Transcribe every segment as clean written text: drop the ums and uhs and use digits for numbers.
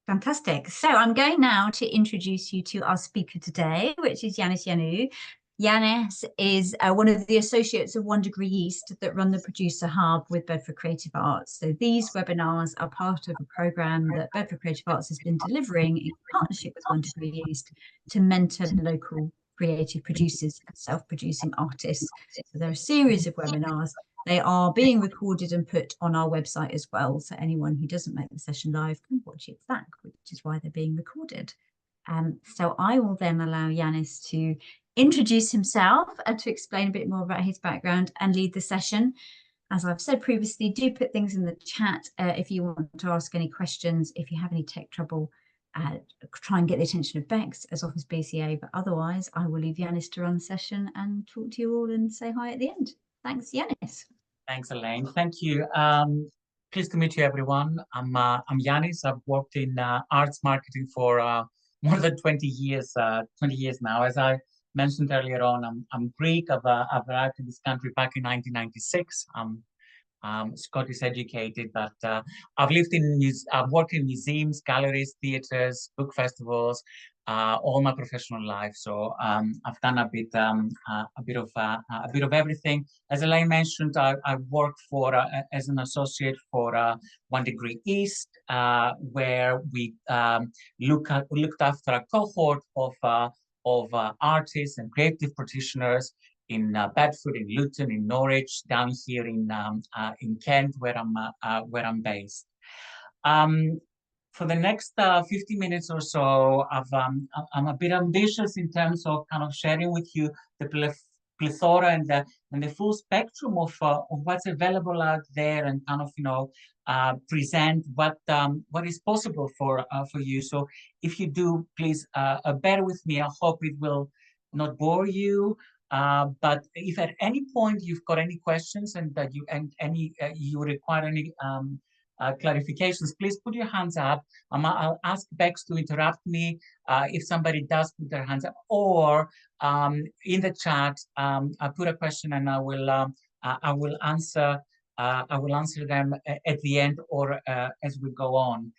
Fantastic. So I'm going now to introduce you to our speaker today, which is Ioannis Ioannou. Ioannis is one of the associates of 1 Degree East that run the Producer Hub with Bedford Creative Arts. So these webinars are part of a program that Bedford Creative Arts has been delivering in partnership with 1 Degree East to mentor local creative producers and self-producing artists. So there are a series of webinars. They are being recorded and put on our website as well. So anyone who doesn't make the session live can watch it back, which is why they're being recorded. So I will then allow Ioannis to introduce himself and to explain a bit more about his background and lead the session. As I've said previously, do put things in the chat if you want to ask any questions. If you have any tech trouble, try and get the attention of Bex as Office BCA. But otherwise, I will leave Ioannis to run the session and talk to you all and say hi at the end. Thanks, Ioannis. Thanks, Elaine. Thank you. Pleased to meet you, everyone. I'm Ioannis. I've worked in arts marketing for more than 20 years. 20 years now. As I mentioned earlier on, I'm Greek. I've arrived in this country back in 1996. I'm Scottish educated, but I've worked in museums, galleries, theaters, book festivals, all my professional life. So I've done a bit of everything. As Elaine mentioned, I worked for as an associate for 1 Degree East, where we looked after a cohort of artists and creative practitioners in Bedford, in Luton, in Norwich, down here in Kent, where I'm based. For the next 50 minutes or so, I'm a bit ambitious in terms of kind of sharing with you the plethora and the full spectrum of what's available out there, and kind of present what is possible for you. So if you do, please bear with me. I hope it will not bore you. But if at any point you've got any questions and that you require any clarifications, please put your hands up. I'll ask Bex to interrupt me if somebody does put their hands up, or in the chat, I put a question and I will answer. I will answer them at the end or as we go on.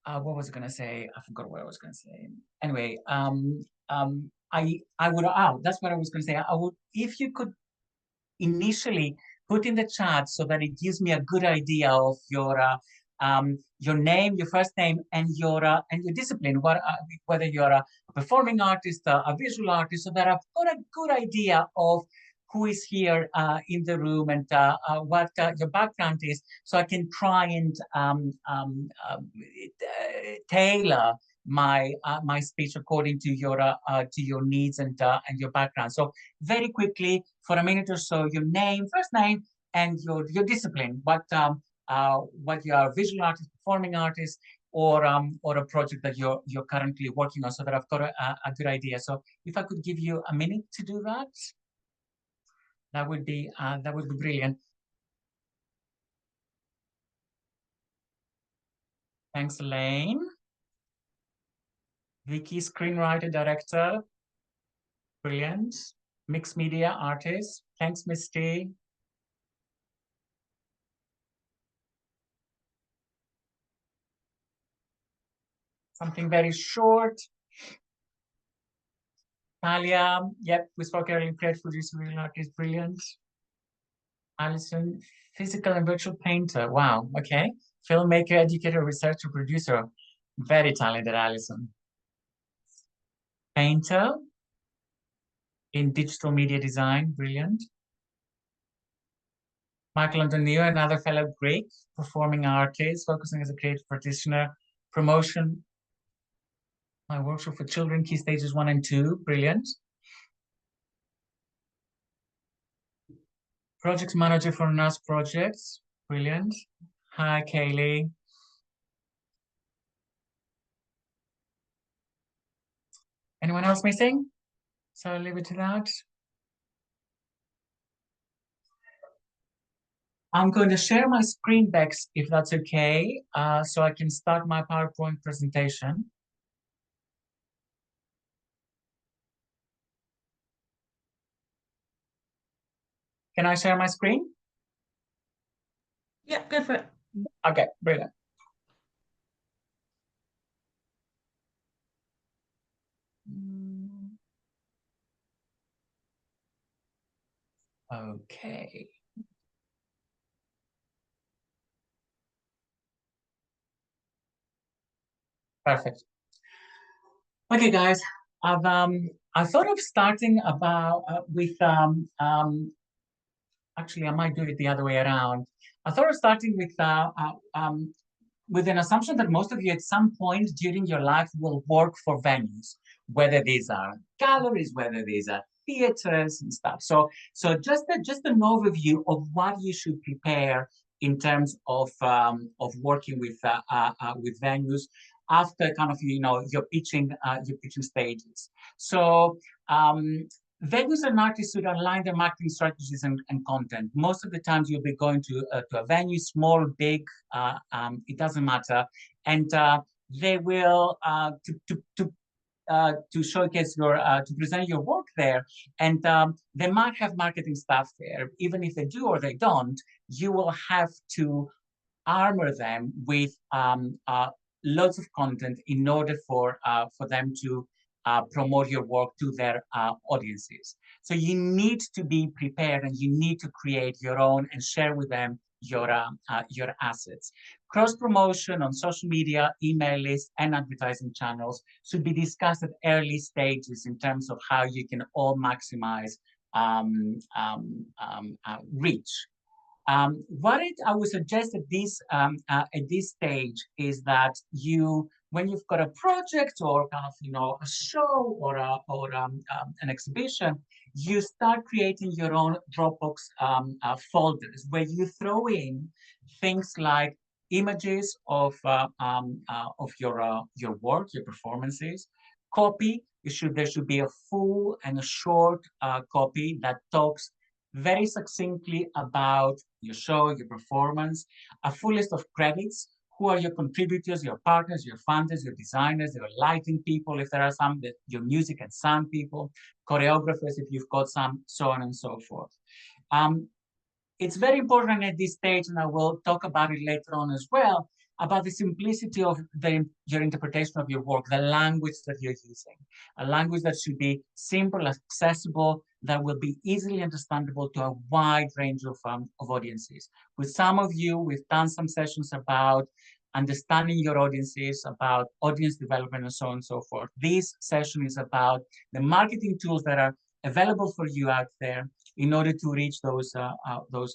What was I going to say? I forgot what I was going to say. Anyway, I would, that's what I was going to say. I would, if you could initially put in the chat so that it gives me a good idea of your name, your first name, and your discipline. Whether you're a performing artist, a visual artist, so that I've got a good idea of who is here in the room and what your background is, so I can try and tailor my speech according to your needs and your background. So very quickly, for a minute or so, your name, first name, and your discipline. What you are, visual artist, performing artist, or a project that you're currently working on, so that I've got a good idea. So if I could give you a minute to do that, that would be brilliant. Thanks, Elaine. Vicky, screenwriter, director. Brilliant. Mixed media artist. Thanks, Misty. Something very short. Talia, yep, we spoke earlier. Creative producer, real artist, brilliant. Alison, physical and virtual painter. Wow, okay. Filmmaker, educator, researcher, producer. Very talented, Alison. Painter in digital media design, brilliant. Michael Antonio, another fellow Greek, performing artist, focusing as a creative practitioner, promotion. My workshop for children, key stages 1 and 2, brilliant. Project manager for NAS projects, brilliant. Hi, Kaylee. Anyone else missing? So I'll leave it to that. I'm going to share my screen, Bex, if that's okay, so I can start my PowerPoint presentation. Can I share my screen? Yeah, go for it. Okay, brilliant. Okay. Perfect. Okay, guys. I thought of starting about with actually I might do it the other way around. I thought of starting with an assumption that most of you at some point during your life will work for venues, whether these are galleries, whether these are theaters and stuff. So just an overview of what you should prepare in terms of working with venues after kind of your pitching stages. So venues and artists should align their marketing strategies and content. Most of the times you'll be going to a venue, small, big, it doesn't matter. And they will, to showcase to present your work there. And they might have marketing staff there. Even if they do or they don't, you will have to armor them with lots of content in order for them to promote your work to their audiences. So you need to be prepared and you need to create your own and share with them your assets. Cross promotion on social media, email lists, and advertising channels should be discussed at early stages in terms of how you can all maximize reach. I would suggest at this stage is that when you've got a project or kind of a show or an exhibition, you start creating your own Dropbox folders where you throw in things like images of your work, your performances, copy. There should be a full and a short copy that talks very succinctly about your show, your performance, a full list of credits. Who are your contributors, your partners, your funders, your designers, your lighting people, if there are some, your music and sound people, choreographers, if you've got some, so on and so forth. It's very important at this stage, and I will talk about it later on as well, about the simplicity of your interpretation of your work, the language that you're using, a language that should be simple, accessible, that will be easily understandable to a wide range of audiences. With some of you, we've done some sessions about understanding your audiences, about audience development, and so on and so forth. This session is about the marketing tools that are available for you out there in order to reach those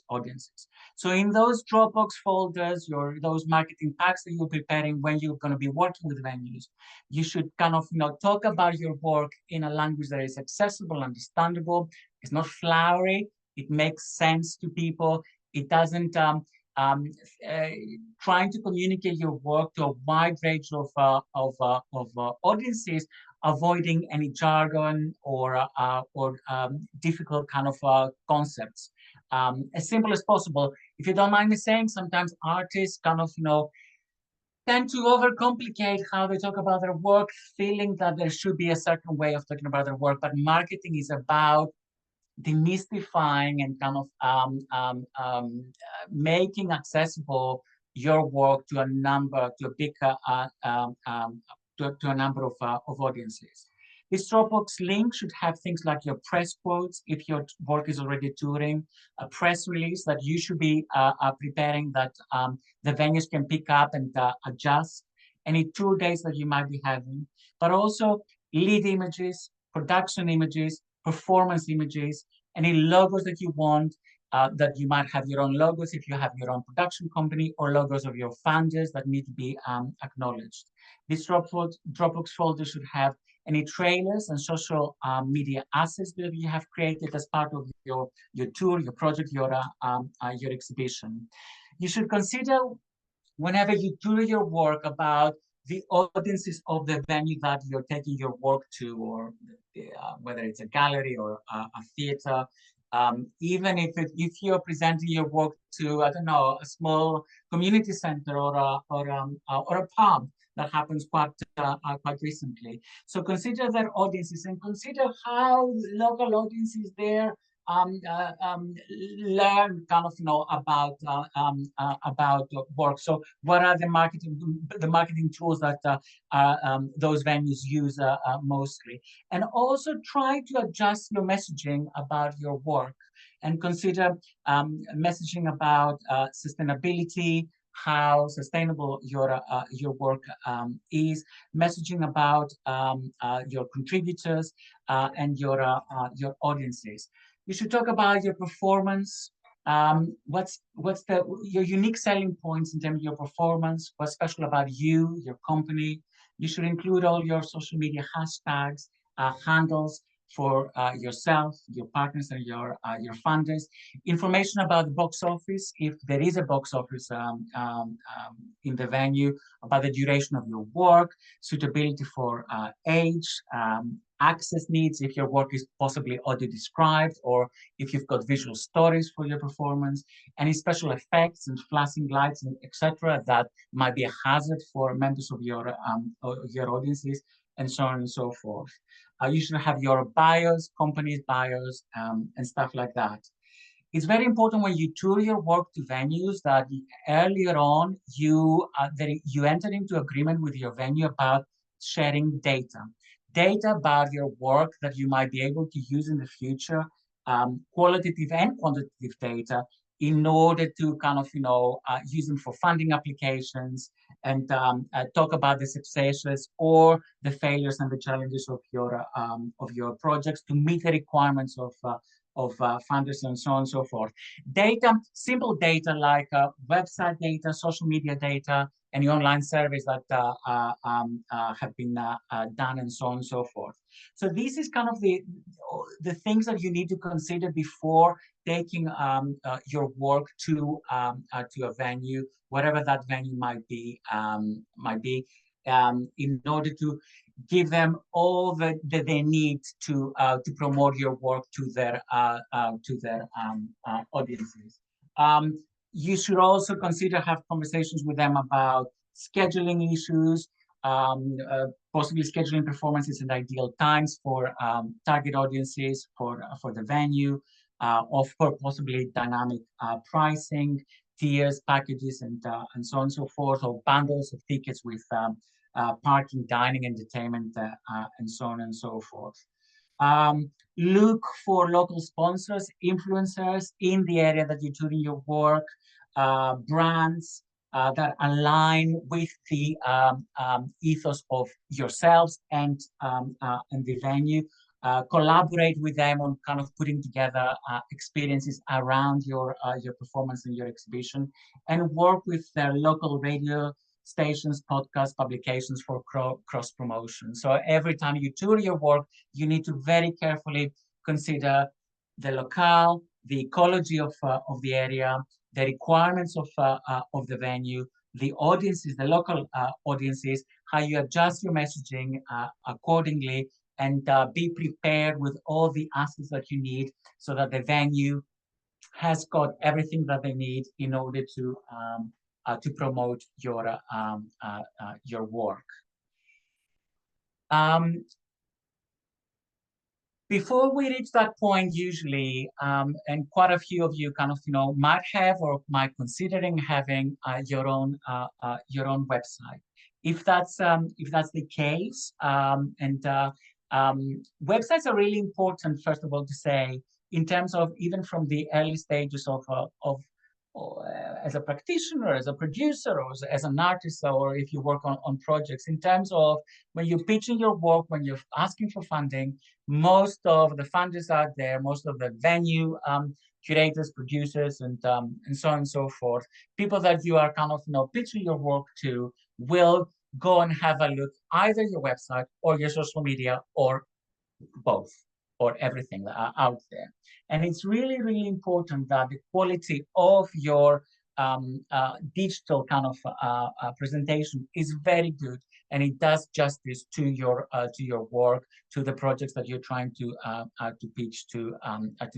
audiences. So in those Dropbox folders, those marketing packs that you're preparing when you're going to be working with venues, you should kind of talk about your work in a language that is accessible, understandable. It's not flowery. It makes sense to people. It doesn't trying to communicate your work to a wide range of audiences, avoiding any jargon or difficult kind of concepts. As simple as possible. If you don't mind me saying, sometimes artists kind of tend to overcomplicate how they talk about their work, feeling that there should be a certain way of talking about their work. But marketing is about demystifying and kind of making accessible your work to a big to a number of audiences. This Dropbox link should have things like your press quotes if your work is already touring, a press release that you should be preparing that the venues can pick up and adjust, any tour dates that you might be having, but also lead images, production images, performance images, any logos that you want, that you might have your own logos if you have your own production company, or logos of your funders that need to be acknowledged. This Dropbox folder should have any trailers and social media assets that you have created as part of your tour, your project, your exhibition. You should consider whenever you do your work about the audiences of the venue that you're taking your work to, or whether it's a gallery or a theater. Even if you're presenting your work to, I don't know, a small community center or a pub, that happens quite recently. So consider their audiences and consider how local audiences there learn kind of about work. So what are the marketing tools that those venues use mostly, and also try to adjust your messaging about your work and consider messaging about sustainability, how sustainable your work is, messaging about your contributors and your audiences. You should talk about your performance. What's your unique selling points in terms of your performance? What's special about you, your company? You should include all your social media hashtags, handles for yourself, your partners, and your funders. Information about the box office, if there is a box office in the venue, about the duration of your work, suitability for age, access needs, if your work is possibly audio described, or if you've got visual stories for your performance, any special effects and flashing lights, etc., that might be a hazard for members of your audiences, and so on and so forth. You should have your bios, companies' bios, and stuff like that. It's very important when you tour your work to venues that earlier on you enter into agreement with your venue about sharing data about your work that you might be able to use in the future, qualitative and quantitative data, in order to kind of use them for funding applications, and talk about the successes or the failures and the challenges of your projects to meet the requirements of funders, and so on and so forth. Data, simple data like website data, social media data, any online surveys that have been done, and so on and so forth. So this is kind of the things that you need to consider before taking your work to a venue, whatever that venue might be, in order to give them all that they need to promote your work to their audiences. You should also consider have conversations with them about scheduling issues, possibly scheduling performances at ideal times for target audiences for the venue, or for possibly dynamic pricing, tiers, packages, and so on and so forth, or bundles of tickets with parking, dining, entertainment, and so on and so forth. Look for local sponsors, influencers in the area that you're doing your work, brands that align with the ethos of yourselves and the venue. Collaborate with them on kind of putting together experiences around your performance and your exhibition, and work with their local radio stations, podcasts, publications for cross promotion. So every time you tour your work, you need to very carefully consider the locale, the ecology of the area, the requirements of the venue, the audiences, the local audiences, how you adjust your messaging accordingly, and be prepared with all the assets that you need so that the venue has got everything that they need in order to promote your work. Before we reach that point, usually, and quite a few of you kind of might have or might considering having your own website. If that's the case, websites are really important. First of all, to say in terms of even from the early stages of as a practitioner, as a producer, or as an artist, or if you work on projects, in terms of when you're pitching your work, when you're asking for funding, most of the funders out there, most of the venue curators, producers, and so on and so forth, people that you are kind of pitching your work to, will go and have a look either your website or your social media, or both, or everything out there. And it's really, really important that the quality of your digital kind of presentation is very good, and it does justice to your work, to the projects that you're trying to pitch to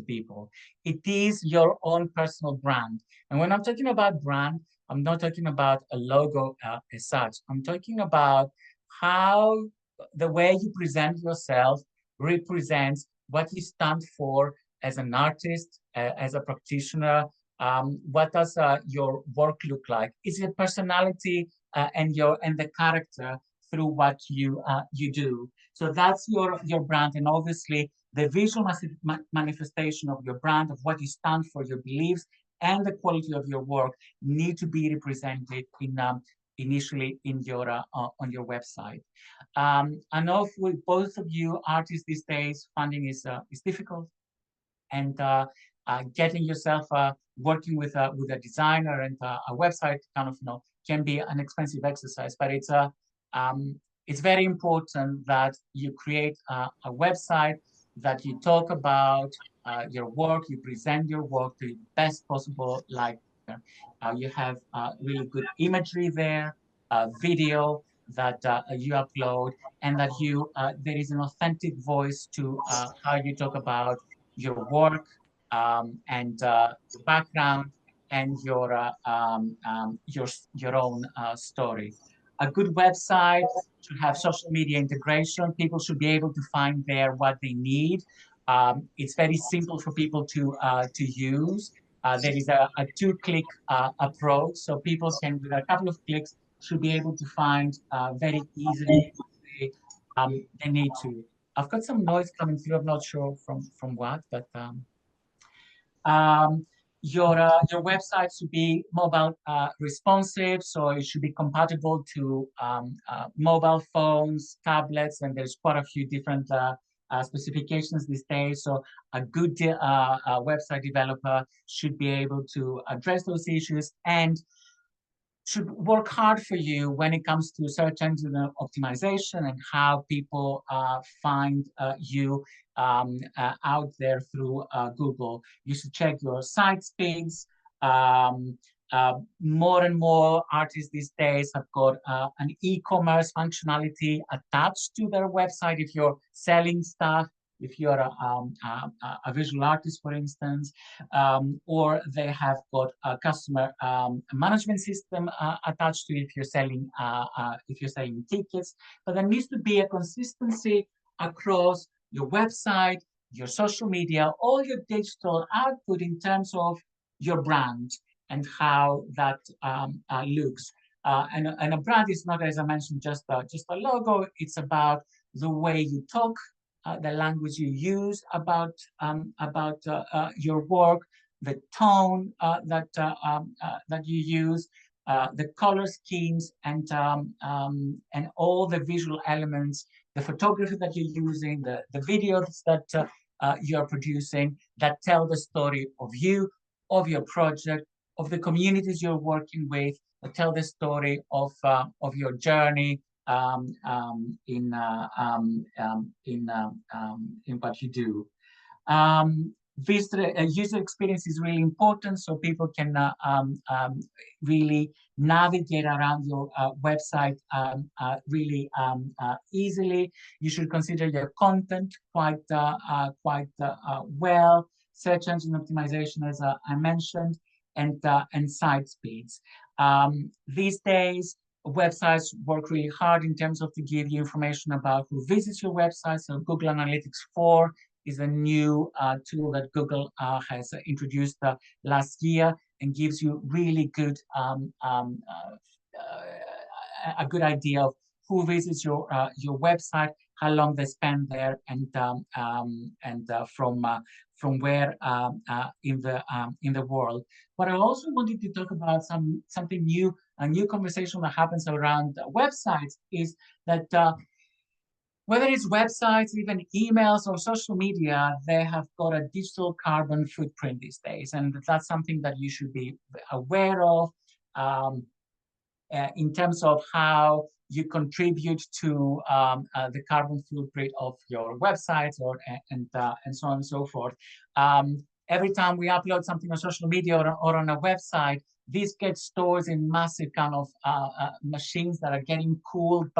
people. It is your own personal brand, and when I'm talking about brand, I'm not talking about a logo as such. I'm talking about how the way you present yourself represents what you stand for as an artist, as a practitioner. What does your work look like? Is it personality and the character through what you do? So that's your brand, and obviously the visual manifestation of your brand, of what you stand for, your beliefs, and the quality of your work need to be represented in initially in your on your website. I know for both of you artists these days, funding is difficult, and getting yourself working with a designer and a website kind of can be an expensive exercise, but it's very important that you create a website, that you talk about your work, you present your work to the best possible light. You have really good imagery there, video that you upload, and that you there is an authentic voice to how you talk about your work, and your background, and your own story. A good website should have social media integration. People should be able to find there what they need. It's very simple for people to use. There is a two-click approach, so people can, with a couple of clicks, should be able to find very easily what they need to. I've got some noise coming through. I'm not sure from what, but um, your website should be mobile responsive, so it should be compatible to mobile phones, tablets, and there's quite a few different specifications these days. So a good website developer should be able to address those issues and should work hard for you when it comes to search engine optimization and how people find you out there through Google. You should check your site speeds. Um, More and more artists these days have got an e-commerce functionality attached to their website. If you're selling stuff, if you're a visual artist, for instance, or they have got a customer management system attached to it if you're selling tickets. But there needs to be a consistency across your website, your social media, all your digital output in terms of your brand and how that looks. And a brand is not, as I mentioned, just a logo. It's about the way you talk, the language you use about your work, the tone that you use, the color schemes, and all the visual elements, the photography that you're using, the videos that you're producing that tell the story of you, of your project, of the communities you're working with, that tell the story of your journey in what you do. User experience is really important, so people can really navigate around your website really easily. You should consider your content quite well. Search engine optimization, as I mentioned, and site speeds. These days, websites work really hard in terms of to give you information about who visits your website. So Google Analytics 4 is a new tool that Google has introduced last year and gives you really good a good idea of who visits your website, how long they spend there, and from where in the world. But I also wanted to talk about something new, a new conversation that happens around websites is that whether it's websites, even emails or social media, they have got a digital carbon footprint these days. And that's something that you should be aware of in terms of how you contribute to the carbon footprint of your websites and so on and so forth. Every time we upload something on social media or on a website, this gets stored in massive kind of machines that are getting cooled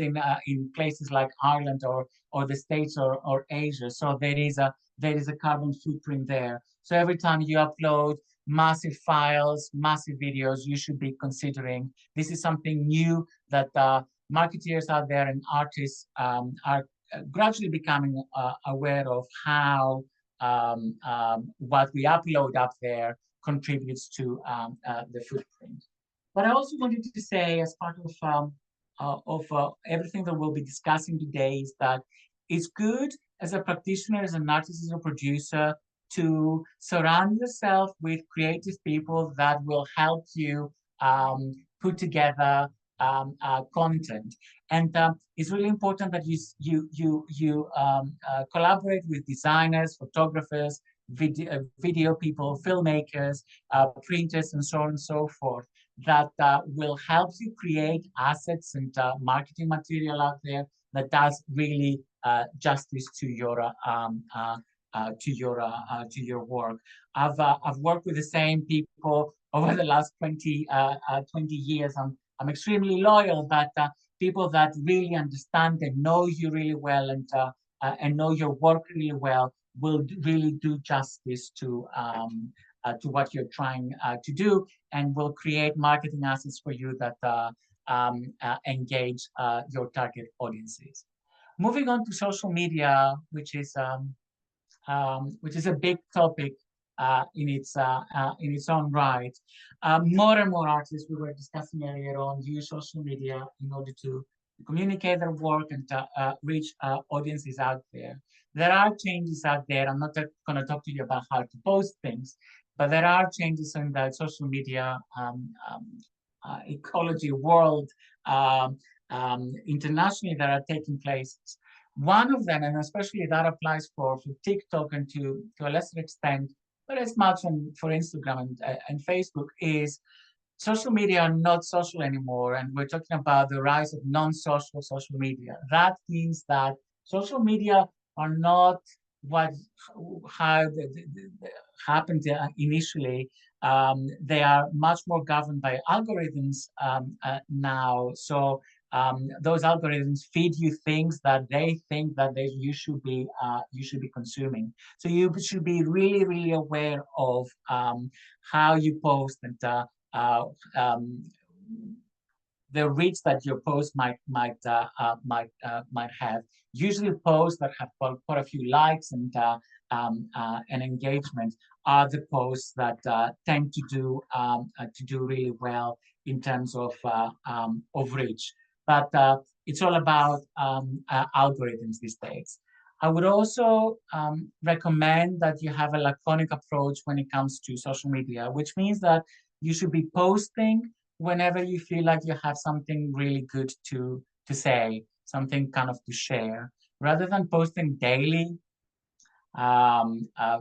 in places like Ireland or the States or Asia. So there is a carbon footprint there. So every time you upload massive files, massive videos, you should be considering. This is something new that marketeers out there and artists are gradually becoming aware of, how what we upload up there contributes to the footprint. But I also wanted to say, as part of everything that we'll be discussing today, is that it's good as a practitioner, as an artist, as a producer, to surround yourself with creative people that will help you put together content. And it's really important that you collaborate with designers, photographers, video people, filmmakers, printers, and so on and so forth, that will help you create assets and marketing material out there that does really justice to your work. I've worked with the same people over the last 20 years. I'm extremely loyal, but people that really understand and know you really well, and know your work really well, will really do justice to what you're trying to do, and will create marketing assets for you that engage your target audiences. Moving on to social media, which is a big topic in its own right. More and more artists, we were discussing earlier on, use social media in order to communicate their work and reach audiences out there. There are changes out there. I'm not going to talk to you about how to post things, but there are changes in the social media ecology world internationally that are taking place. One of them, and especially that applies for TikTok and to a lesser extent, but as much for Instagram and Facebook, is social media are not social anymore. And we're talking about the rise of non-social social media. That means that social media are not how happened initially. They are much more governed by algorithms now. So those algorithms feed you things that they think that you should be consuming. So you should be really, really aware of how you post, and the reach that your post might have. Usually, posts that have quite a few likes and engagement are the posts that tend to do really well in terms of reach. But it's all about algorithms these days. I would also recommend that you have a laconic approach when it comes to social media, which means that you should be posting whenever you feel like you have something really good to say, something kind of to share, rather than posting daily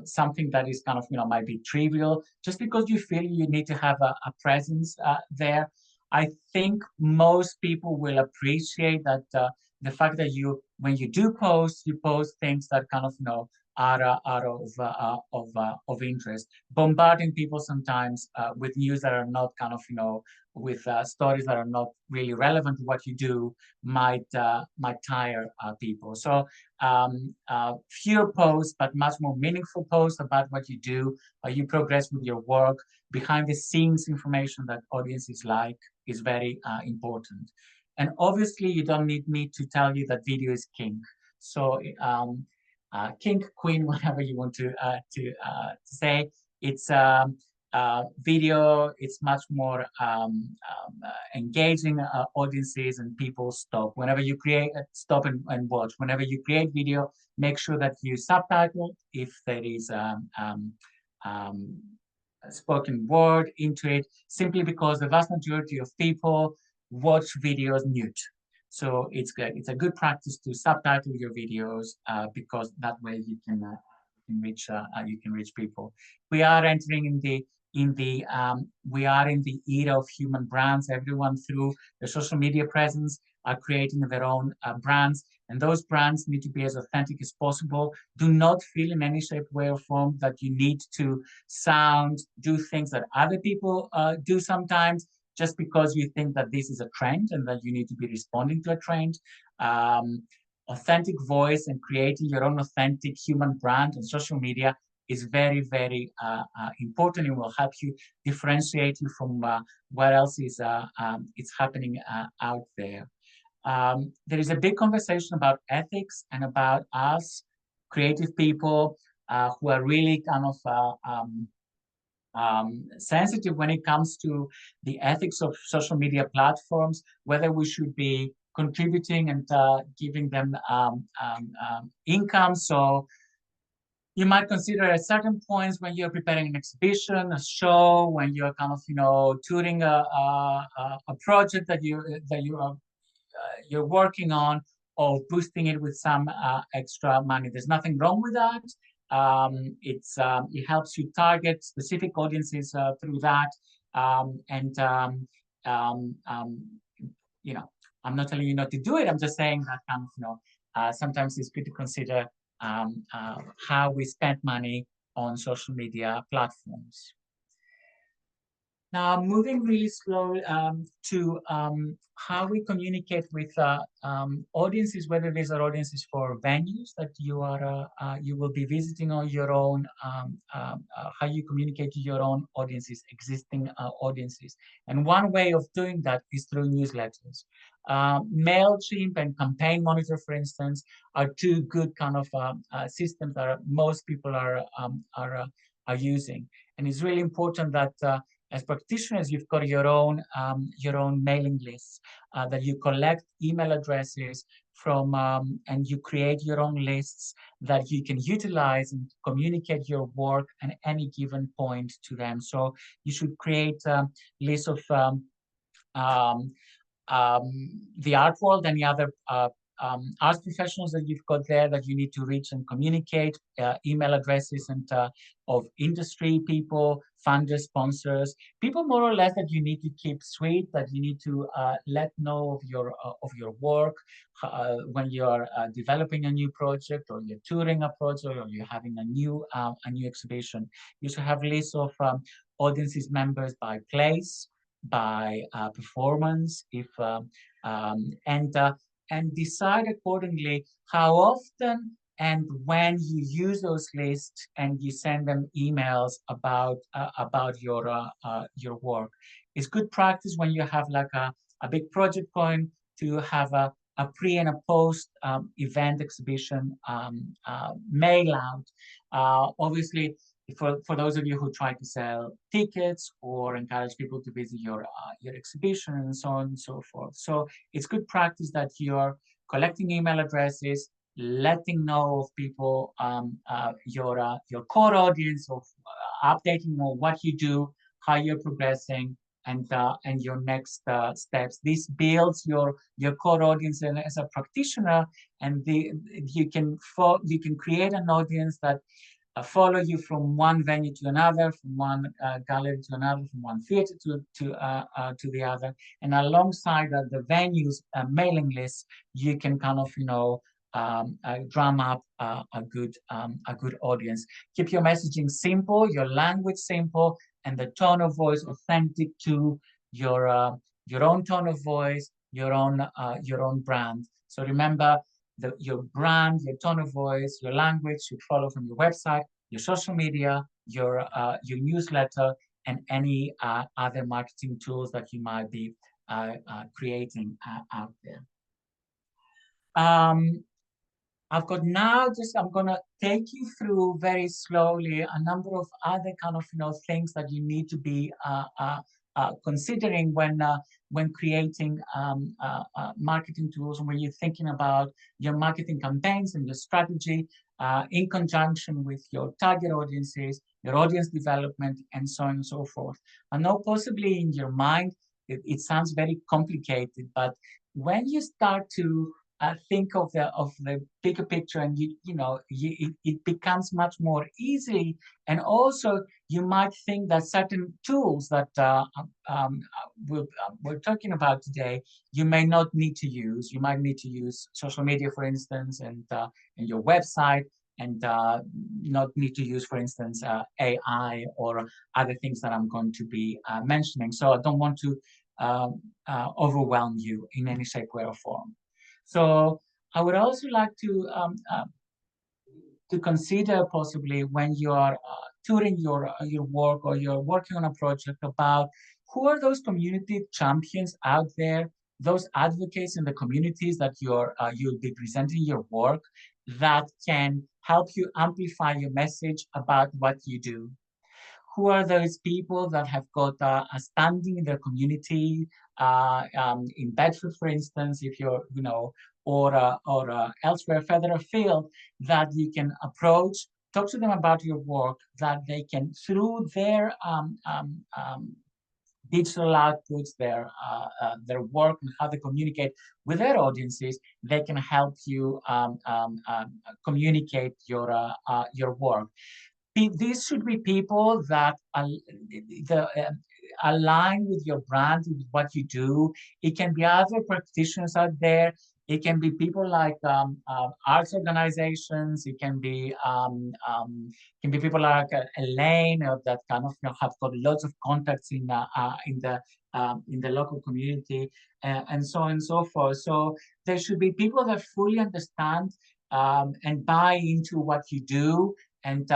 something that is kind of, might be trivial, just because you feel you need to have a presence there. I think most people will appreciate that the fact that when you do post, you post things that kind of, are of interest. Bombarding people sometimes with news that are not kind of, with stories that are not really relevant to what you do might tire people. So fewer posts, but much more meaningful posts about what you do, you progress with your work. Behind the scenes information that audiences like is very important. And obviously, you don't need me to tell you that video is king. So king, queen, whatever you want to say, it's video. It's much more engaging audiences, and people stop. Whenever you stop and watch. Whenever you create video, make sure that you subtitle if there is a spoken word into it, simply because the vast majority of people watch videos mute. So it's good. It's a good practice to subtitle your videos because that way you can reach people. We are entering in the era of human brands. Everyone through their social media presence are creating their own brands, and those brands need to be as authentic as possible. Do not feel in any shape, way, or form that you need to do things that other people do sometimes, just because you think that this is a trend and that you need to be responding to a trend. Authentic voice and creating your own authentic human brand on social media is very, very important. It will help you differentiate you from what else is it's happening out there. There is a big conversation about ethics and about us, creative people who are really kind of sensitive when it comes to the ethics of social media platforms, whether we should be contributing and giving them income. So you might consider at certain points when you're preparing an exhibition, a show, when you're kind of, touring a project that you are you're working on, or boosting it with some extra money. There's nothing wrong with that. It helps you target specific audiences through that. And um, um, you know, I'm not telling you not to do it. I'm just saying that kind of, sometimes it's good to consider how we spend money on social media platforms. Now, moving really slowly to how we communicate with audiences, whether these are audiences for venues that you will be visiting, or your own, how you communicate to your own audiences, existing audiences. And one way of doing that is through newsletters. MailChimp and Campaign Monitor, for instance, are two good kind of systems that most people are using. And it's really important that as practitioners, you've got your own mailing lists that you collect email addresses from, and you create your own lists that you can utilize and communicate your work at any given point to them. So you should create lists of the art world, any other arts professionals that you've got there that you need to reach and communicate, email addresses and of industry people, funders, sponsors, people more or less that you need to keep sweet, that you need to let know of your work when you're developing a new project, or you're touring a project, or you're having a new exhibition. You should have lists of audiences members by place, by performance, if and decide accordingly how often and when you use those lists, and you send them emails about your work. It's good practice when you have like a big project going to have a pre and a post event exhibition mail out. Obviously, for those of you who try to sell tickets or encourage people to visit your exhibition and so on and so forth. So it's good practice that you're collecting email addresses, letting know of people, your core audience, of updating on what you do, how you're progressing, and your next steps. This builds your core audience, and as a practitioner, and you can create an audience that follow you from one venue to another, from one gallery to another, from one theater to the other. And alongside the venues mailing list, you can kind of drum up a good audience. Keep your messaging simple, your language simple, and the tone of voice authentic to your own tone of voice, your own brand. So remember, your brand, your tone of voice, your language should follow from your website, your social media, your newsletter, and any other marketing tools that you might be creating out there. I've got now I'm gonna take you through very slowly a number of other kind of things that you need to be considering when creating marketing tools, and when you're thinking about your marketing campaigns and your strategy in conjunction with your target audiences, your audience development, and so on and so forth. I know possibly in your mind it sounds very complicated, but when you start to think of the bigger picture, and it becomes much more easy. And also, you might think that certain tools that we're talking about today, you may not need to use. You might need to use social media, for instance, and your website, and not need to use, for instance, AI or other things that I'm going to be mentioning. So I don't want to overwhelm you in any shape, way, or form. So I would also like to consider possibly, when you are touring your work, or you're working on a project, about who are those community champions out there, those advocates in the communities that you'll be presenting your work, that can help you amplify your message about what you do. who are those people that have got a standing in their community, in Bedford, for instance, if you're, or elsewhere further afield, that you can approach, talk to them about your work, that they can, through their digital outputs, their work and how they communicate with their audiences, they can help you communicate your work. These should be people that align with your brand, with what you do. It can be other practitioners out there. It can be people like arts organizations. It can be people like Elaine that kind of have got lots of contacts in the local community, and so on and so forth. So there should be people that fully understand and buy into what you do, and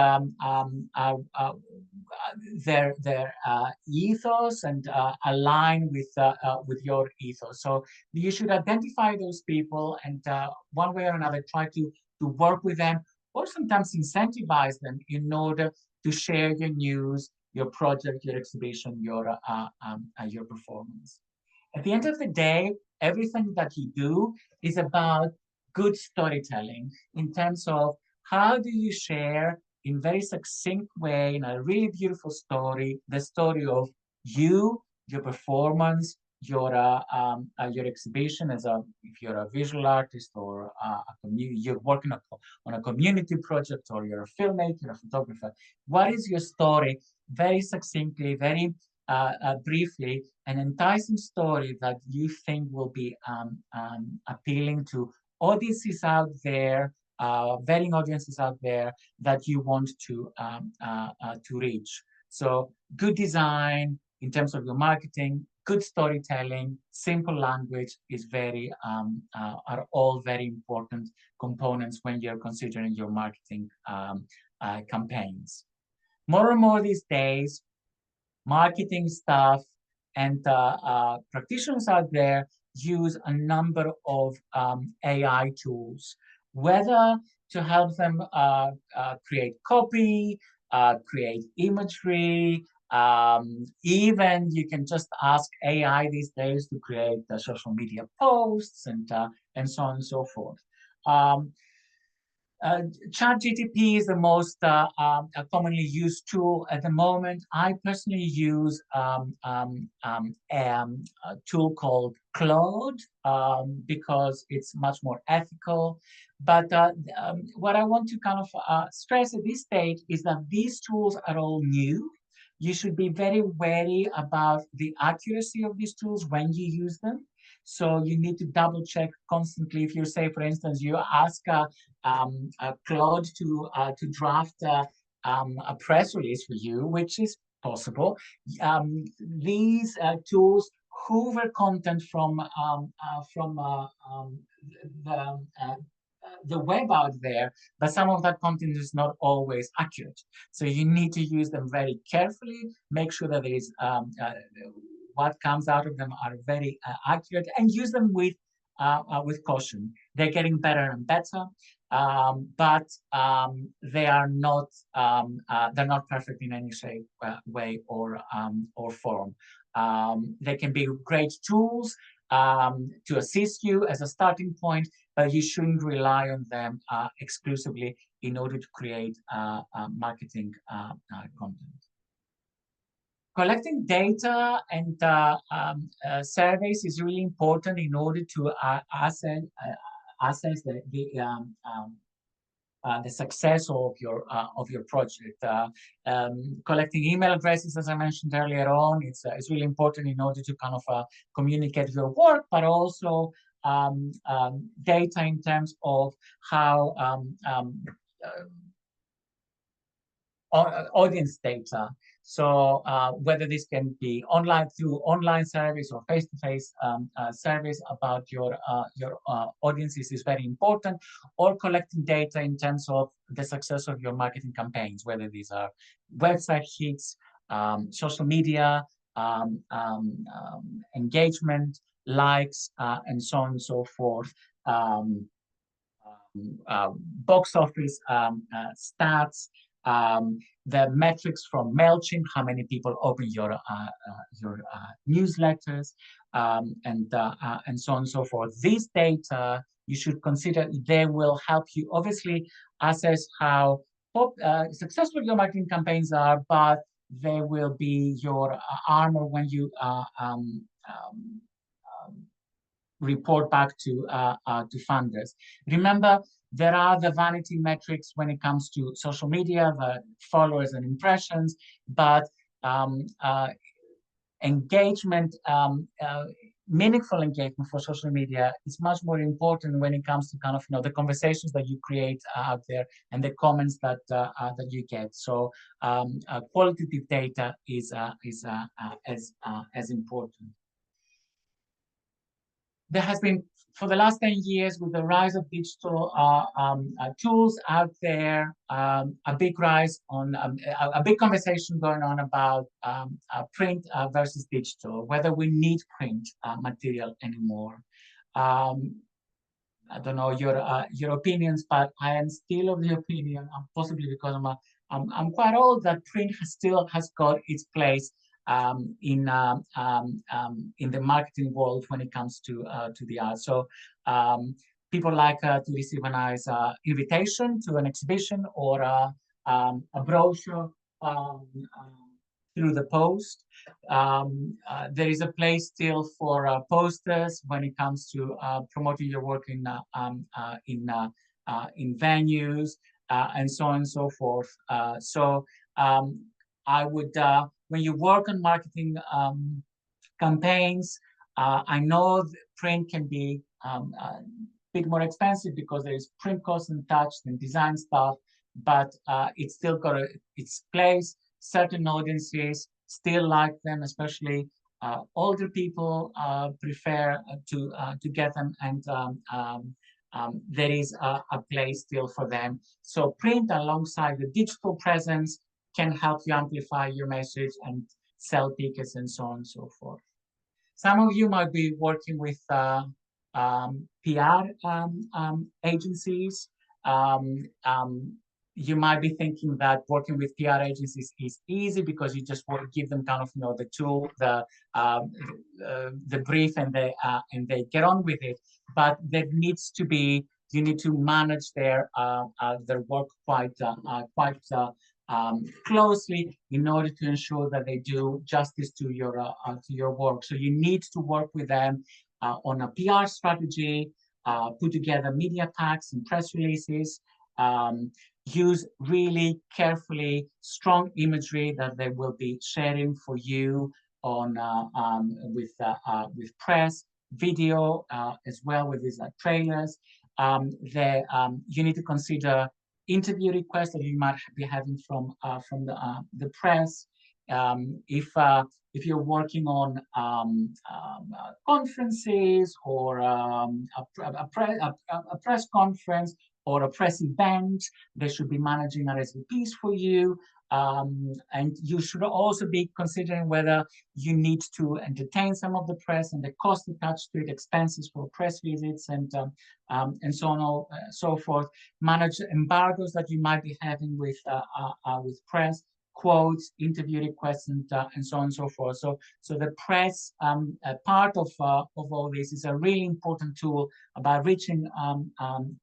their ethos, and align with your ethos. So you should identify those people, and one way or another try to work with them, or sometimes incentivize them in order to share your news, your project, your exhibition, your performance. At the end of the day, everything that you do is about good storytelling in terms of how do you share in very succinct way, in a really beautiful story, the story of you, your performance, your exhibition if you're a visual artist, or you're working on a community project, or you're a filmmaker, a photographer. What is your story? Very succinctly, very briefly, an enticing story that you think will be appealing to audiences out there, varying audiences out there that you want to reach. So good design in terms of your marketing, good storytelling, simple language are all very important components when you're considering your marketing campaigns. More and more these days, marketing staff and practitioners out there use a number of AI tools, whether to help them create copy, create imagery, even you can just ask AI these days to create social media posts, and so on and so forth. ChatGPT is the most commonly used tool at the moment. I personally use a tool called Claude because it's much more ethical. But what I want to kind of stress at this stage is that these tools are all new. You should be very wary about the accuracy of these tools when you use them. So you need to double check constantly. If you say, for instance, you ask Claude to draft a press release for you, which is possible. These tools hoover content from the web out there, but some of that content is not always accurate. So you need to use them very carefully, make sure that there is what comes out of them are very accurate, and use them with caution. They're getting better and better, but they are not they're not perfect in any shape, way, or form. They can be great tools to assist you as a starting point, but you shouldn't rely on them exclusively in order to create marketing content. Collecting data and surveys is really important in order to assess the success of your project. Collecting email addresses, as I mentioned earlier on, it's really important in order to kind of communicate your work, but also data in terms of how audience data. So whether this can be online through online service or face-to-face service about your audiences is very important, or collecting data in terms of the success of your marketing campaigns, whether these are website hits, social media, engagement, likes, and so on and so forth. Box office stats, the metrics from MailChimp, how many people open your newsletters, and so on and so forth. These data, you should consider, they will help you obviously assess how successful your marketing campaigns are, but they will be your armor when you report back to funders. Remember, there are the vanity metrics when it comes to social media, the followers and impressions, but engagement, meaningful engagement for social media is much more important when it comes to kind of the conversations that you create out there and the comments that you get. So qualitative data is as important. There has been, for the last 10 years, with the rise of digital tools out there, a big rise on a big conversation going on about print versus digital, whether we need print material anymore. I don't know your opinions, but I am still of the opinion, possibly because I'm quite old, that print still has got its place in the marketing world when it comes to the art. So people like to receive a nice invitation to an exhibition or a brochure through the post. There is a place still for posters when it comes to promoting your work in venues and so on and so forth. I would, when you work on marketing campaigns, I know print can be a bit more expensive because there is print costs and touch and design stuff, but it's still got its place. Certain audiences still like them, especially older people prefer to get them, and there is a place still for them. So print alongside the digital presence can help you amplify your message and sell tickets and so on and so forth. Some of you might be working with PR agencies. You might be thinking that working with PR agencies is easy because you just want to give them kind of the tool, the brief, and they get on with it. But there needs to be, you need to manage their work quite closely in order to ensure that they do justice to your work. So you need to work with them on a PR strategy, put together media packs and press releases, use really carefully strong imagery that they will be sharing for you on with press, video as well with these trailers. You need to consider interview requests that you might be having from the press. If you're working on conferences or a press conference or a press event, they should be managing RSVPs for you. And you should also be considering whether you need to entertain some of the press and the cost attached to it, expenses for press visits, and so on and so forth. Manage embargoes that you might be having with press, quotes, interview requests, and so on and so forth. So the press part of all this is a really important tool about reaching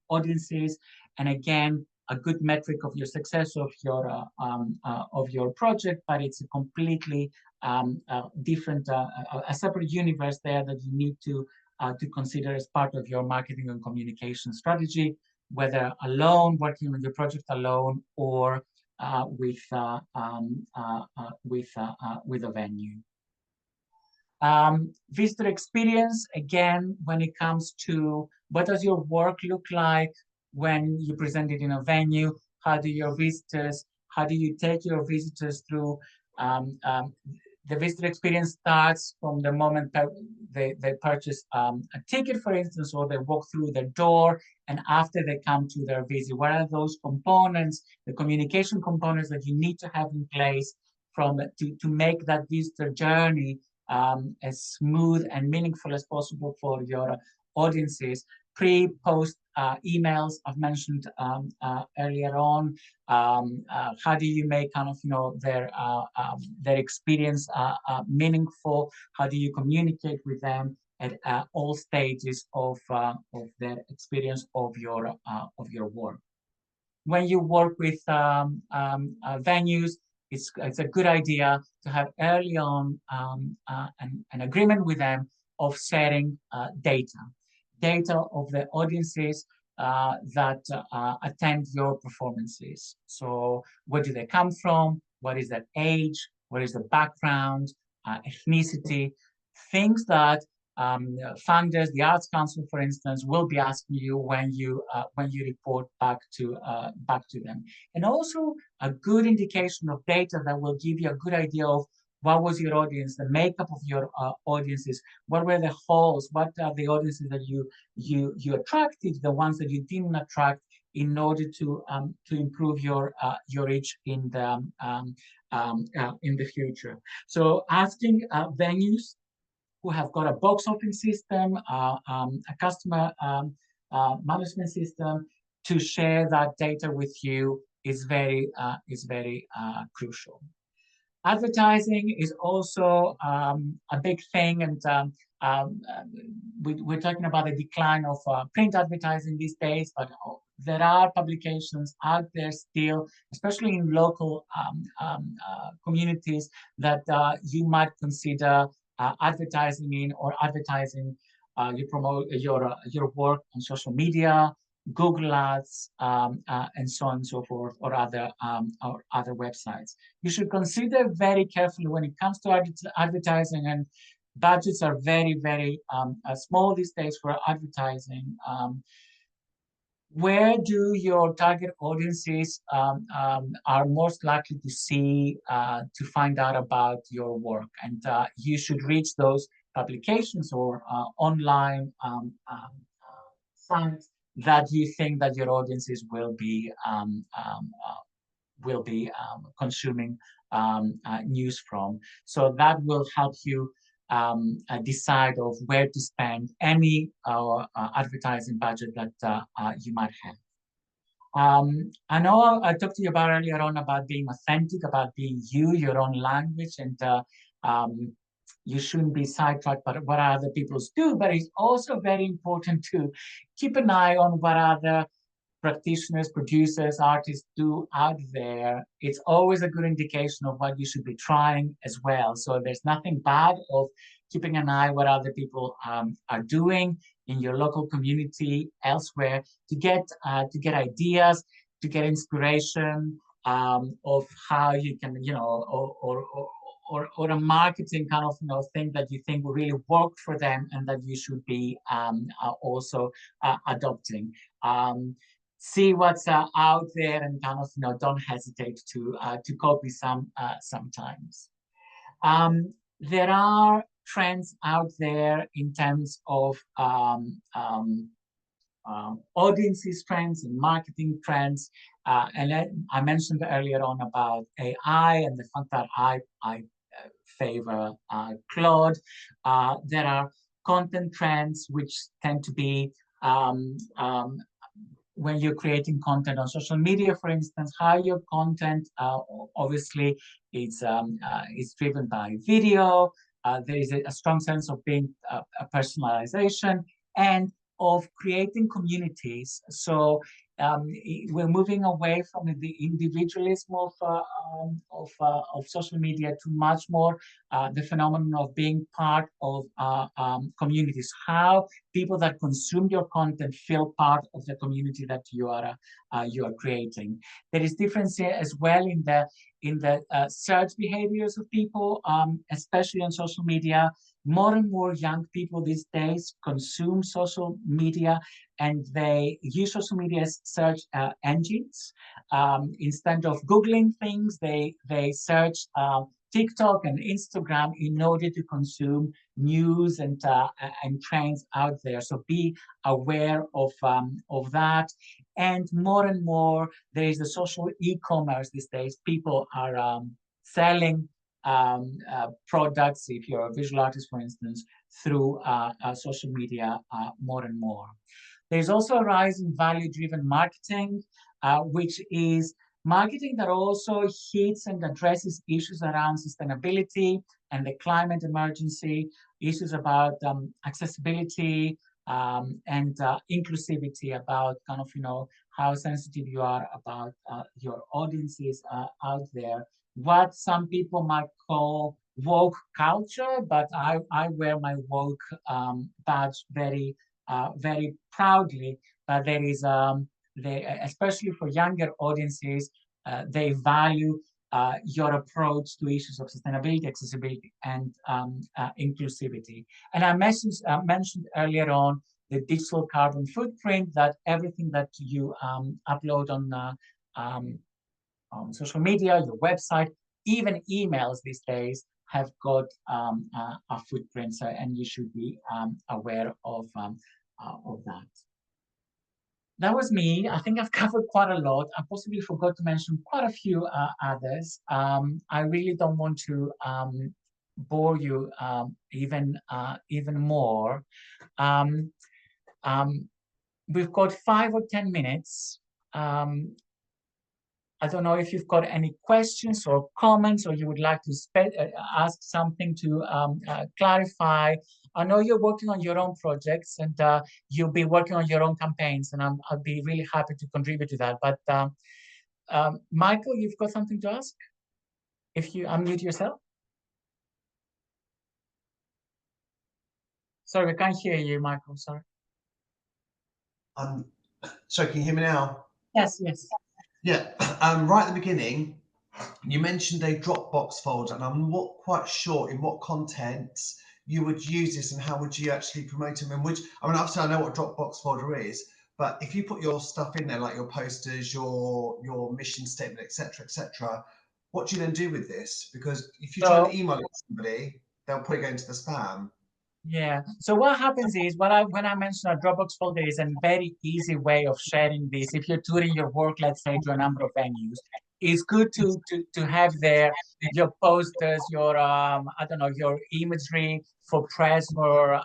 audiences, and again, a good metric of your success of your project, but it's a completely different, a separate universe there that you need to consider as part of your marketing and communication strategy, whether alone, working on your project alone, or with a venue. Visitor experience, again, when it comes to what does your work look like when you present it in a venue, how do you take your visitors through? The visitor experience starts from the moment that they purchase a ticket, for instance, or they walk through the door, and after they come to their visit. What are those components, the communication components that you need to have in place to make that visitor journey as smooth and meaningful as possible for your audiences, pre-post emails I've mentioned earlier on. How do you make kind of their experience meaningful? How do you communicate with them at all stages of their experience of your work? When you work with venues, it's a good idea to have early on an agreement with them of sharing data of the audiences that attend your performances. So where do they come from? What is their age? What is the background, ethnicity? Things that funders, the Arts Council, for instance, will be asking you when you report back to them, and also a good indication of data that will give you a good idea of what was your audience, the makeup of your audiences, what were the holes, what are the audiences that you attracted, the ones that you didn't attract, in order to improve your reach in the future. So asking venues who have got a box office system, a customer management system, to share that data with you is very crucial. Advertising is also a big thing, and we're talking about the decline of print advertising these days, but there are publications out there still, especially in local communities, that you might consider advertising in, or advertising. You promote your work on social media, Google Ads, and so on and so forth, or other websites. You should consider very carefully when it comes to advertising, and budgets are very small these days for advertising. Where do your target audiences are most likely to see, to find out about your work? And you should reach those publications or online sites that you think that your audiences will be consuming news from. So that will help you decide of where to spend any advertising budget that you might have. I know I talked to you about earlier on about being authentic, about being you, your own language, and you shouldn't be sidetracked by what other people do, but it's also very important to keep an eye on what other practitioners, producers, artists do out there. It's always a good indication of what you should be trying as well. So there's nothing bad of keeping an eye what other people are doing in your local community, elsewhere, to get ideas, to get inspiration of how you can, or a marketing kind of thing that you think will really work for them, and that you should be also adopting. See what's out there, and kind of don't hesitate to copy sometimes. There are trends out there in terms of audiences trends and marketing trends, and I mentioned earlier on about AI and the fact that I favor Claude. There are content trends which tend to be when you're creating content on social media, for instance, how your content obviously is driven by video. There is a strong sense of being a personalization and of creating communities. So we're moving away from the individualism of social media to much more the phenomenon of being part of communities. How people that consume your content feel part of the community that you are creating. There is difference as well in the search behaviors of people, especially on social media. More and more young people these days consume social media, and they use social media as search engines. Instead of Googling things, they search TikTok and Instagram in order to consume news and trends out there. So be aware of that. And more there is the social e-commerce these days. People are selling products, if you're a visual artist, for instance, through social media more and more. There's also a rise in value-driven marketing, which is marketing that also hits and addresses issues around sustainability and the climate emergency, issues about accessibility and inclusivity, about kind of, how sensitive you are about your audiences out there. What some people might call woke culture, but I wear my woke badge very proudly. But there is, especially for younger audiences, they value your approach to issues of sustainability, accessibility, and inclusivity. And I mentioned earlier on the digital carbon footprint, that everything that you upload on social media, your website, even emails these days have got a footprint, and you should be aware of that. That was me. I think I've covered quite a lot. I possibly forgot to mention quite a few others. I really don't want to bore you even more. We've got 5 or 10 minutes. I don't know if you've got any questions or comments, or you would like to ask something to clarify. I know you're working on your own projects, and you'll be working on your own campaigns, and I'll be really happy to contribute to that. But Michael, you've got something to ask? If you unmute yourself. Sorry, we can't hear you, Michael. Sorry. Sorry, can you hear me now? Yes, yes. Yeah, right at the beginning, you mentioned a Dropbox folder, and I'm not quite sure in what contents you would use this and how would you actually promote them. And obviously I know what Dropbox folder is, but if you put your stuff in there, like your posters, your mission statement, etc., what do you then do with this? Because if you try and email it to somebody, they'll probably go into the spam. Yeah. So what happens is, when I mentioned a Dropbox folder is a very easy way of sharing this. If you're touring your work, let's say, to a number of venues, it's good to have there your posters, your I don't know, your imagery for press, or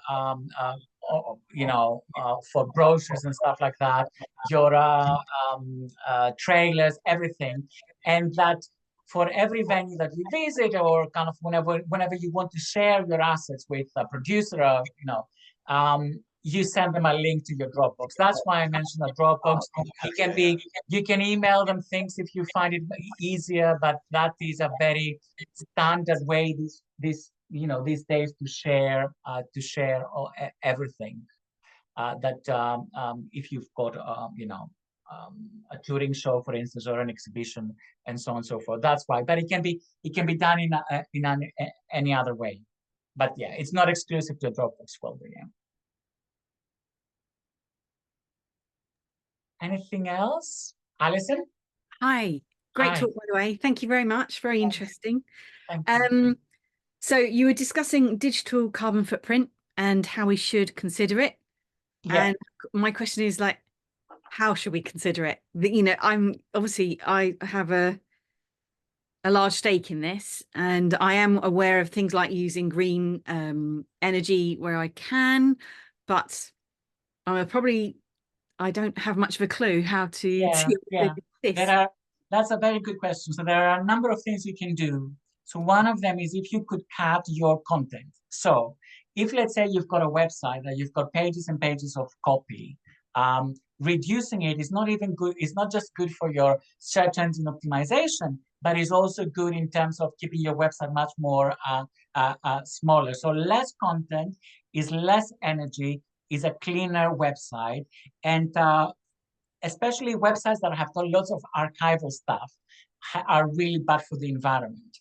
for brochures and stuff like that, your trailers, everything, and that for every venue that you visit, or kind of whenever you want to share your assets with a producer, you send them a link to your Dropbox. That's why I mentioned a Dropbox. You can email them things if you find it easier, but that is a very standard way these days to share everything. If you've got a touring show, for instance, or an exhibition, and so on and so forth. That's why. But it can be done in any other way. But yeah, it's not exclusive to a Dropbox folder. Yeah. Anything else, Alison? Hi, great talk, by the way. Thank you very much. Very interesting. Thank you. So you were discussing digital carbon footprint and how we should consider it. Yeah. And my question is, like, how should we consider it? I have a large stake in this, and I am aware of things like using green energy where I can, but I don't have much of a clue how to do this. That's a very good question. So there are a number of things you can do. So one of them is if you could cut your content. So if, let's say, you've got a website that you've got pages and pages of copy, reducing it is not even good. It's not just good for your search engine optimization, but it's also good in terms of keeping your website much more smaller. So less content is less energy, is a cleaner website, and especially websites that have got lots of archival stuff are really bad for the environment.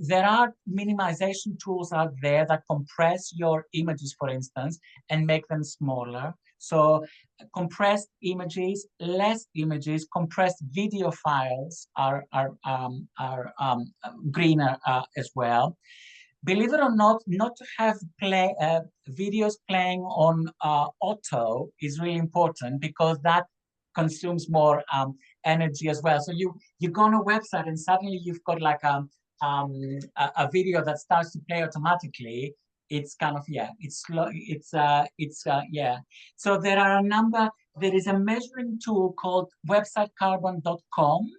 There are minimization tools out there that compress your images, for instance, and make them smaller. So compressed images, less images, compressed video files are greener as well. Believe it or not to have videos playing on auto is really important, because that consumes more energy as well. So you go on a website and suddenly you've got like a video that starts to play automatically, it's kind of, yeah, it's slow, yeah. So there are a number, there is a measuring tool called websitecarbon.com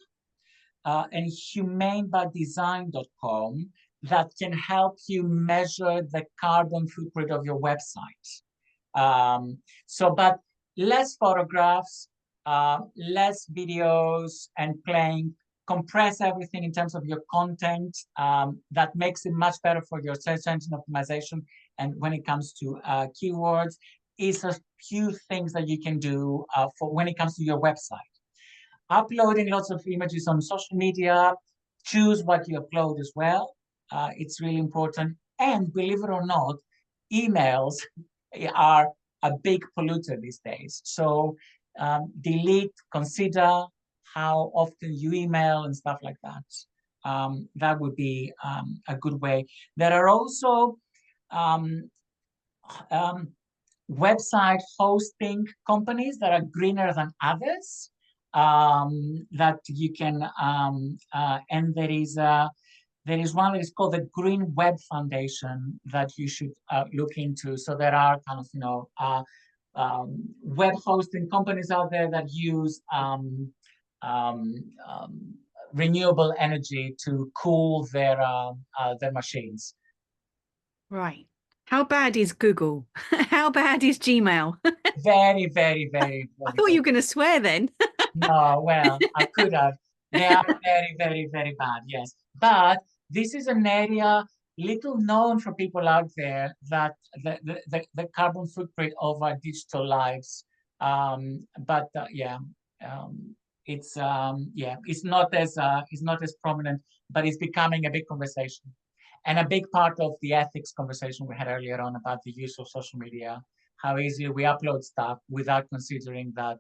and humanebydesign.com that can help you measure the carbon footprint of your website. But less photographs, less videos and playing, compress everything in terms of your content. That makes it much better for your search engine optimization. And when it comes to keywords, is a few things that you can do for when it comes to your website. Uploading lots of images on social media, choose what you upload as well. It's really important. And believe it or not, emails are a big polluter these days. So delete, consider how often you email and stuff like that. That would be a good way. There are also website hosting companies that are greener than others that you can, and there is one that is called the Green Web Foundation that you should look into. So there are kind of, web hosting companies out there that use renewable energy to cool their machines. Right. How bad is Google? How bad is Gmail? Very, very, very. I thought you were going to swear then. No, well, I could have. They are very, very, very bad, yes. But this is an area little known for people out there, that the carbon footprint of our digital lives. It's not as prominent, but it's becoming a big conversation, and a big part of the ethics conversation we had earlier on about the use of social media, how easily we upload stuff without considering that,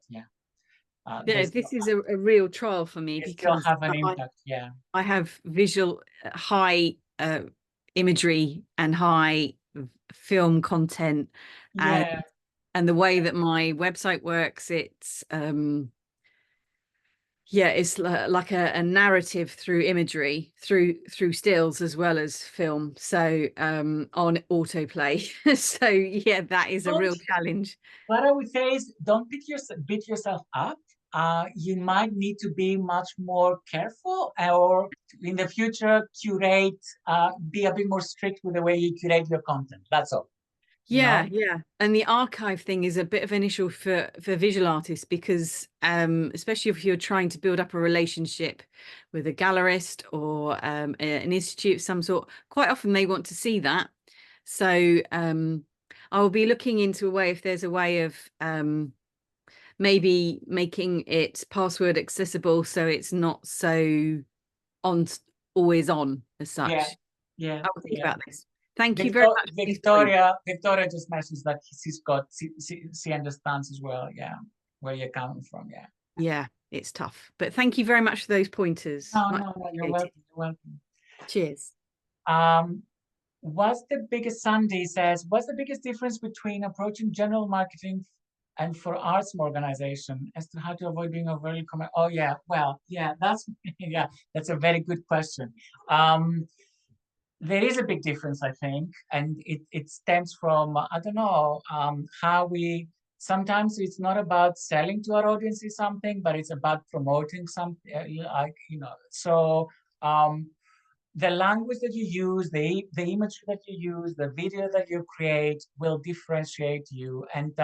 this is a real trial for me because have an impact. I have visual high imagery and high film content, and the way that my website works, it's it's like a narrative through imagery, through stills as well as film, so on autoplay. So yeah, that is a real challenge. What I would say is, don't beat yourself up. You might need to be much more careful, or in the future curate, be a bit more strict with the way you curate your content. That's all. Yeah. And the archive thing is a bit of an issue for visual artists, because especially if you're trying to build up a relationship with a gallerist or an institute of some sort, quite often they want to see that. So I will be looking into a way, if there's a way of maybe making it password accessible, so it's not so always on as such. I will think about this. Thank you very much. Victoria just mentions that she understands as well, where you're coming from. Yeah, it's tough, but thank you very much for those pointers. No, you're welcome. Cheers. Sandy says, what's the biggest difference between approaching general marketing and for arts organization as to how to avoid being overly that's a very good question. There is a big difference, I think, and it stems from, how we, sometimes it's not about selling to our audiences something, but it's about promoting something, so the language that you use, the imagery that you use, the video that you create will differentiate you. And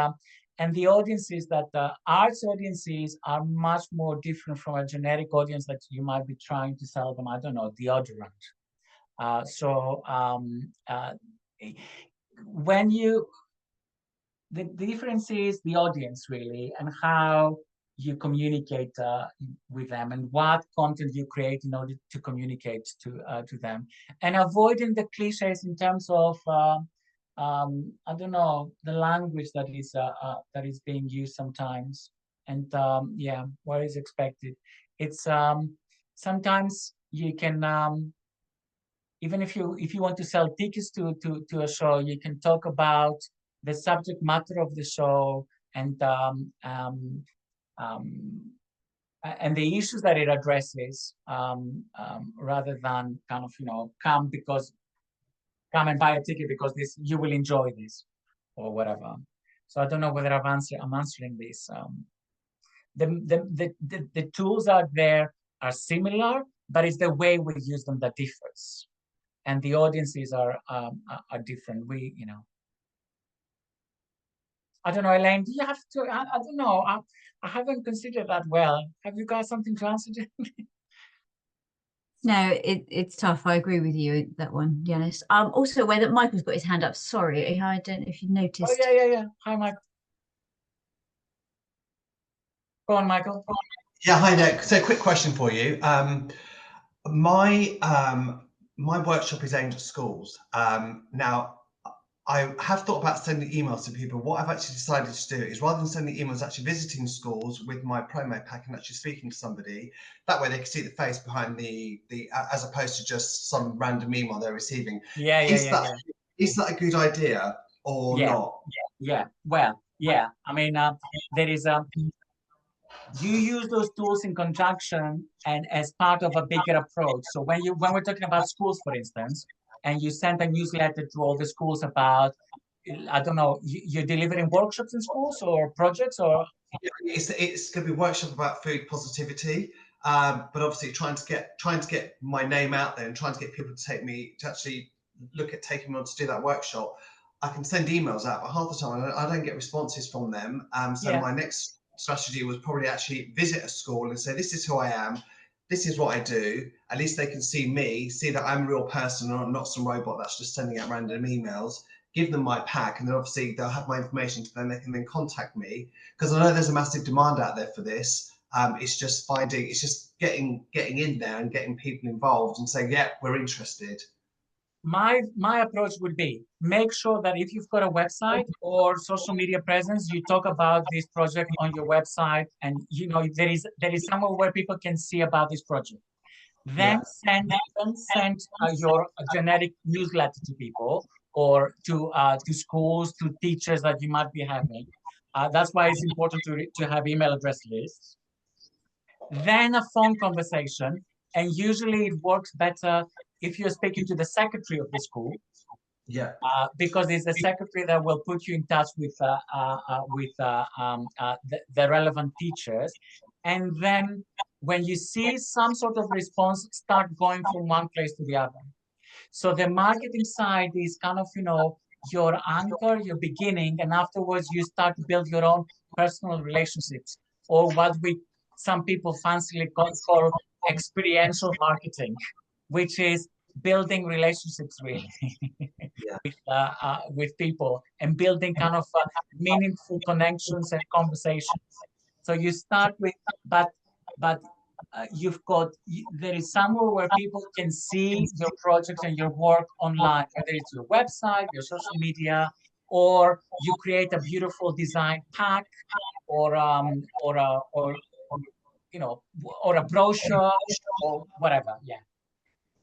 the audiences that arts audiences are much more different from a generic audience that you might be trying to sell them, deodorant. The difference is the audience, really, and how you communicate with them, and what content you create in order to communicate to them, and avoiding the cliches in terms of the language that is being used sometimes, and what is expected. It's sometimes you can even if you want to sell tickets to a show, you can talk about the subject matter of the show, and and the issues that it addresses, rather than kind of, come and buy a ticket because you will enjoy this or whatever. So I don't know whether I'm answering this. The tools out there are similar, but it's the way we use them that differs, and the audiences are different. I don't know, Elaine, do you have to? I don't know. I haven't considered that well. Have you got something to answer to? No, it's tough. I agree with you that one, Ioannis. Also aware that Michael's got his hand up. Sorry, I don't know if you noticed. Oh yeah. Hi, Michael. Go on, Michael. Yeah, hi there. So, quick question for you. My workshop is aimed at schools. Now, I have thought about sending emails to people. What I've actually decided to do is, rather than sending emails, actually visiting schools with my promo pack and actually speaking to somebody. That way, they can see the face behind the as opposed to just some random email they're receiving. Yeah. Is that a good idea or not? Yeah. Well, yeah. I mean, there is you use those tools in conjunction and as part of a bigger approach. So when we're talking about schools, for instance, and you send a newsletter to all the schools about, I don't know, you're delivering workshops in schools or projects, or it's going to be a workshop about food positivity, but obviously trying to get my name out there and trying to get people to actually look at taking me on to do that workshop. I can send emails out, but half the time I don't get responses from them. So my next strategy was probably actually visit a school and say, this is who I am, this is what I do. At least they can see me, see that I'm a real person and not some robot that's just sending out random emails. Give them my pack, and then obviously they'll have my information, so then they can then contact me, because I know there's a massive demand out there for this. It's just getting in there and getting people involved and saying, yeah, we're interested. My approach would be, make sure that if you've got a website or social media presence, you talk about this project on your website, and there is somewhere where people can see about this project. Then send your generic newsletter to people, or to schools, to teachers that you might be having. That's why it's important to have email address lists. Then a phone conversation, and usually it works better if you're speaking to the secretary of the school. Because it's the secretary that will put you in touch with the relevant teachers, and then when you see some sort of response, start going from one place to the other. So the marketing side is kind of, your anchor, your beginning, and afterwards you start to build your own personal relationships, or what some people fancily call experiential marketing, which is building relationships really with people, and building kind of meaningful connections and conversations. So you start with, but there is somewhere where people can see your projects and your work online, whether it's your website, your social media, or you create a beautiful design pack, or a brochure, or whatever. Yeah.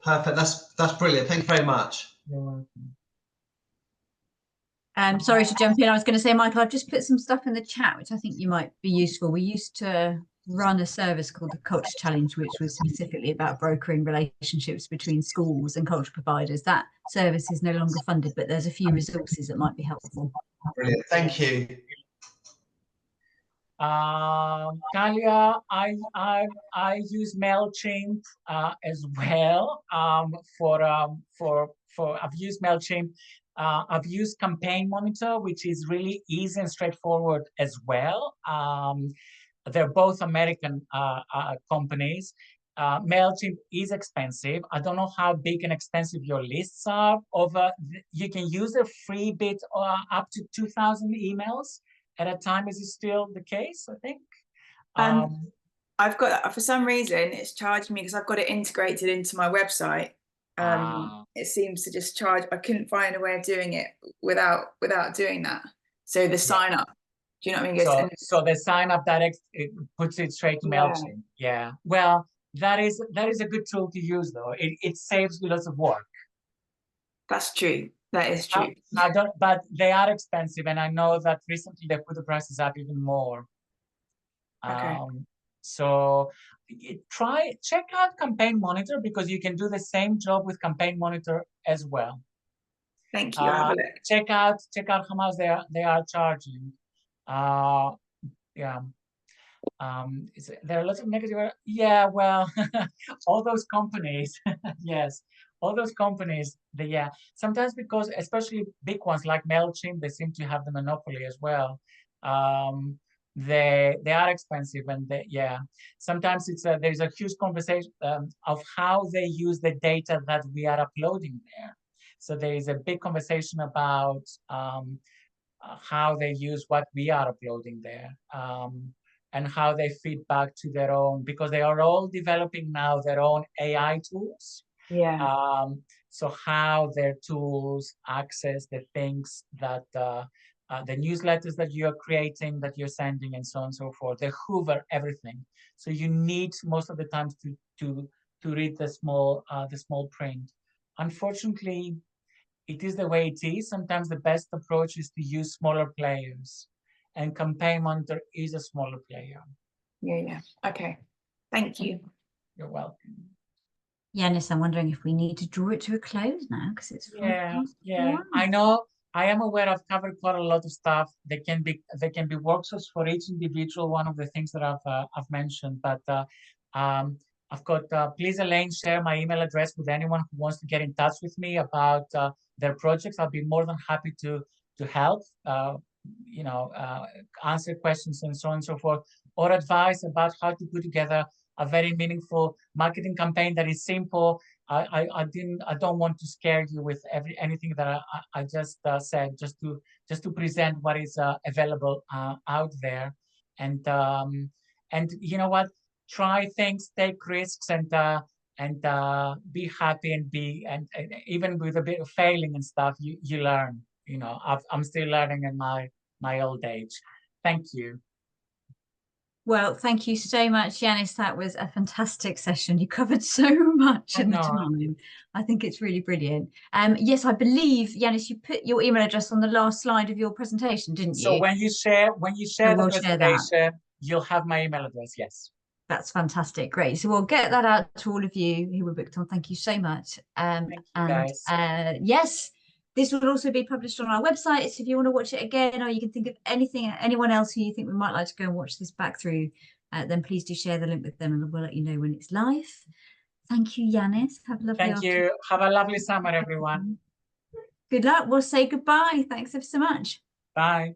Perfect. That's brilliant. Thank you very much. Sorry to jump in. I was going to say, Michael, I've just put some stuff in the chat, which I think you might be useful. We used to run a service called the Culture Challenge, which was specifically about brokering relationships between schools and culture providers. That service is no longer funded, but there's a few resources that might be helpful. Brilliant. Thank you. Talia, I use MailChimp as well. I've used MailChimp. I've used Campaign Monitor, which is really easy and straightforward as well. They're both American companies. MailChimp is expensive. I don't know how big and expensive your lists are. You can use a free bit up to 2,000 emails at a time. Is it still the case? I think. I've got, for some reason, it's charging me because I've got it integrated into my website. It seems to just charge. I couldn't find a way of doing it without doing that. So the sign up, do you know what I mean? So the sign up it puts it straight to MailChimp. Yeah. Well, that is a good tool to use, though. It saves you lots of work. That's true. That is true. But they are expensive, and I know that recently they put the prices up even more. Okay. So check out Campaign Monitor, because you can do the same job with Campaign Monitor as well. Thank you. I'll have a look. Check out how much they are charging. Yeah. There are lots of negative. Yeah, well, all those companies, yes, all those companies. Sometimes, because especially big ones like MailChimp, they seem to have the monopoly as well. They are expensive, and sometimes there's a huge conversation of how they use the data that we are uploading there. So there is a big conversation about how they use what we are uploading there. And how they feed back to their own, because they are all developing now their own AI tools. Yeah. So how their tools access the things that the newsletters that you're creating, that you're sending, and so on and so forth. They hoover everything. So you need most of the time to read the small print. Unfortunately, it is the way it is. Sometimes the best approach is to use smaller players. And Campaign Monitor is a smaller player. Yeah. Okay. Thank you. You're welcome. Ioannis, I'm wondering if we need to draw it to a close now, because it's 1:05. I know. I am aware I've covered quite a lot of stuff. There can be workshops for each individual one of the things that I've mentioned. But I've got please, Elaine, share my email address with anyone who wants to get in touch with me about their projects. I'll be more than happy to help. Answer questions and so on and so forth, or advice about how to put together a very meaningful marketing campaign that is simple. I don't want to scare you with anything that I just said, just to present what is available out there. And you know what? Try things, take risks, and be happy, and even with a bit of failing and stuff, you learn. I'm still learning in my old age. Thank you. Well, thank you so much, Ioannis. That was a fantastic session. You covered so much in the time. I think it's really brilliant. Yes, I believe, Ioannis, you put your email address on the last slide of your presentation, didn't you? So when you share the presentation, you'll have my email address. Yes. That's fantastic. Great. So we'll get that out to all of you who were booked on. Thank you so much. Thank you, guys. Yes, this will also be published on our website. So if you want to watch it again, or you can think of anyone else who you think we might like to go and watch this back through, then please do share the link with them, and we'll let you know when it's live. Thank you, Ioannis. Have a lovely afternoon. You. Have a lovely summer, everyone. Good luck. We'll say goodbye. Thanks ever so much. Bye.